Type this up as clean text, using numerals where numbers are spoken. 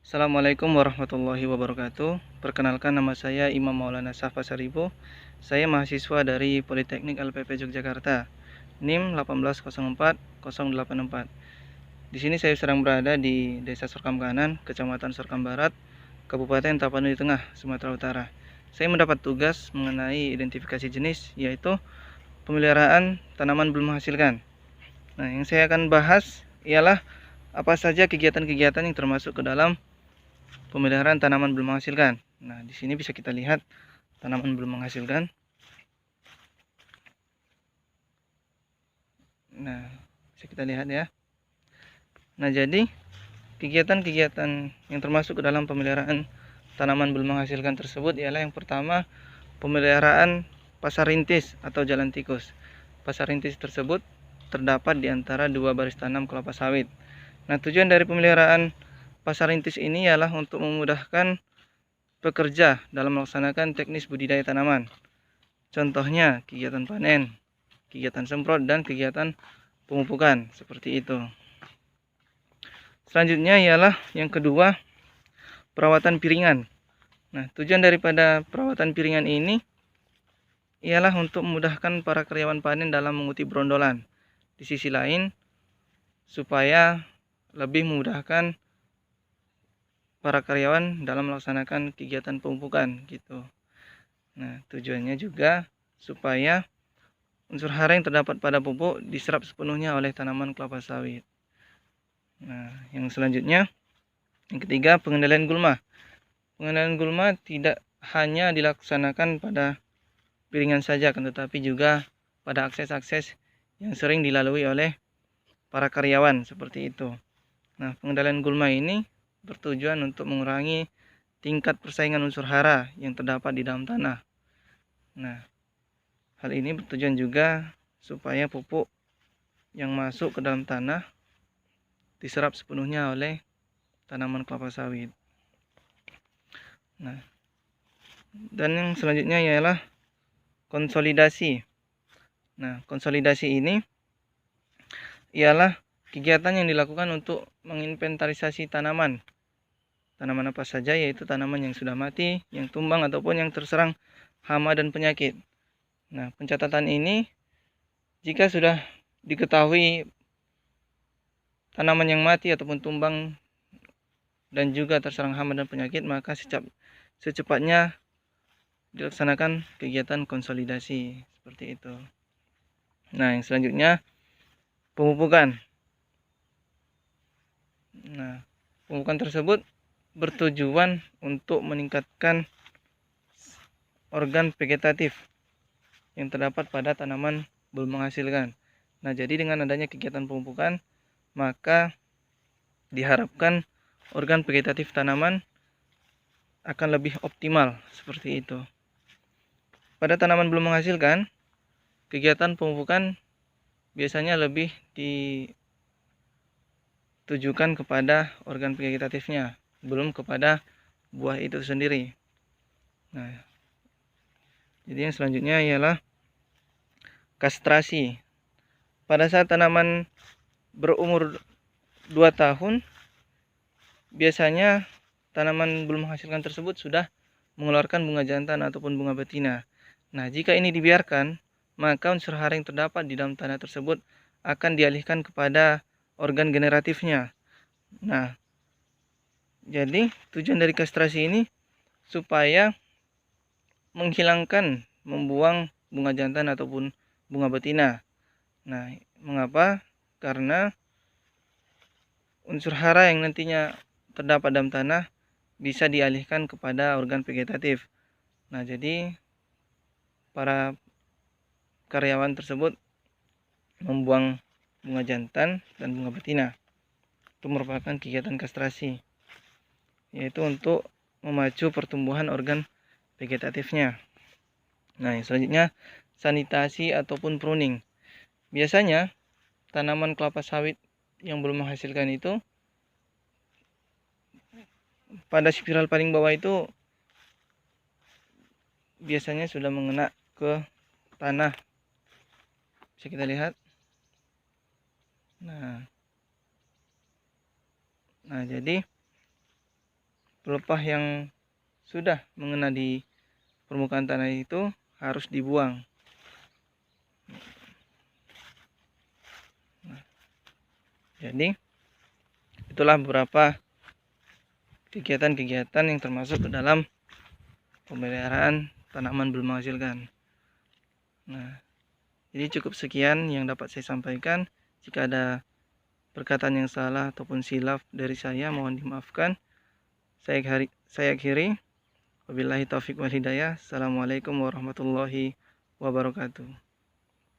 Assalamualaikum warahmatullahi wabarakatuh. Perkenalkan, nama saya Imam Maulana Safa Saribo. Saya mahasiswa dari Politeknik LPP Yogyakarta. NIM 1804084. Di sini saya sedang berada di Desa Sorkam Kanan, Kecamatan Sorkam Barat, Kabupaten Tapanuli Tengah, Sumatera Utara. Saya mendapat tugas mengenai identifikasi jenis, yaitu pemeliharaan tanaman belum menghasilkan. Nah, yang saya akan bahas ialah apa saja kegiatan-kegiatan yang termasuk ke dalam pemeliharaan tanaman belum menghasilkan. Nah, di sini bisa kita lihat tanaman belum menghasilkan. Nah, bisa kita lihat ya. Nah, jadi kegiatan-kegiatan yang termasuk ke dalam pemeliharaan tanaman belum menghasilkan tersebut ialah yang pertama, pemeliharaan pasar rintis atau jalan tikus. Pasar rintis tersebut terdapat di antara dua baris tanam kelapa sawit. Nah, tujuan dari pemeliharaan pasar rintis ini ialah untuk memudahkan pekerja dalam melaksanakan teknis budidaya tanaman. Contohnya kegiatan panen, kegiatan semprot, dan kegiatan pemupukan, seperti itu. Selanjutnya ialah yang kedua, perawatan piringan. Nah, tujuan daripada perawatan piringan ini ialah untuk memudahkan para karyawan panen dalam mengutip brondolan. Di sisi lain, supaya lebih memudahkan para karyawan dalam melaksanakan kegiatan pemupukan gitu. Nah, tujuannya juga supaya unsur hara yang terdapat pada pupuk diserap sepenuhnya oleh tanaman kelapa sawit. Nah, yang selanjutnya, yang ketiga, pengendalian gulma. Pengendalian gulma tidak hanya dilaksanakan pada piringan saja, tetapi juga pada akses-akses yang sering dilalui oleh para karyawan, seperti itu. Nah, pengendalian gulma ini bertujuan untuk mengurangi tingkat persaingan unsur hara yang terdapat di dalam tanah. Nah, hal ini bertujuan juga supaya pupuk yang masuk ke dalam tanah diserap sepenuhnya oleh tanaman kelapa sawit. Nah, dan yang selanjutnya ialah konsolidasi. Nah, konsolidasi ini ialah kegiatan yang dilakukan untuk menginventarisasi tanaman. Tanaman apa saja, yaitu tanaman yang sudah mati, yang tumbang, ataupun yang terserang hama dan penyakit. Nah, pencatatan ini jika sudah diketahui tanaman yang mati ataupun tumbang dan juga terserang hama dan penyakit, maka secepatnya dilaksanakan kegiatan konsolidasi, seperti itu. Nah, yang selanjutnya, pemupukan. Nah, pemupukan tersebut bertujuan untuk meningkatkan organ vegetatif yang terdapat pada tanaman belum menghasilkan. Nah, jadi dengan adanya kegiatan pemupukan, maka diharapkan organ vegetatif tanaman akan lebih optimal, seperti itu. Pada tanaman belum menghasilkan, kegiatan pemupukan biasanya lebih ditujukan kepada organ vegetatifnya, belum kepada buah itu sendiri. Nah, jadi yang selanjutnya ialah kastrasi. Pada saat tanaman berumur 2 tahun, biasanya tanaman belum menghasilkan tersebut sudah mengeluarkan bunga jantan ataupun bunga betina. Nah, jika ini dibiarkan, maka unsur hara yang terdapat di dalam tanah tersebut akan dialihkan kepada organ generatifnya. Nah, jadi tujuan dari kastrasi ini supaya menghilangkan, membuang bunga jantan ataupun bunga betina. Nah, mengapa? Karena unsur hara yang nantinya terdapat dalam tanah bisa dialihkan kepada organ vegetatif. Nah, jadi para karyawan tersebut membuang bunga jantan dan bunga betina. Itu merupakan kegiatan kastrasi, yaitu untuk memacu pertumbuhan organ vegetatifnya. Nah, yang selanjutnya, sanitasi ataupun pruning. Biasanya tanaman kelapa sawit yang belum menghasilkan itu pada spiral paling bawah itu biasanya sudah mengena ke tanah. Bisa kita lihat. Nah, jadi pelepah yang sudah mengena di permukaan tanah itu harus dibuang. Jadi itulah beberapa kegiatan-kegiatan yang termasuk ke dalam pemeliharaan tanaman belum menghasilkan. Nah, jadi cukup sekian yang dapat saya sampaikan. Jika ada perkataan yang salah ataupun silaf dari saya, mohon dimaafkan. Saya akhiri. Wabillahi taufiq wal hidayah. Assalamualaikum warahmatullahi wabarakatuh.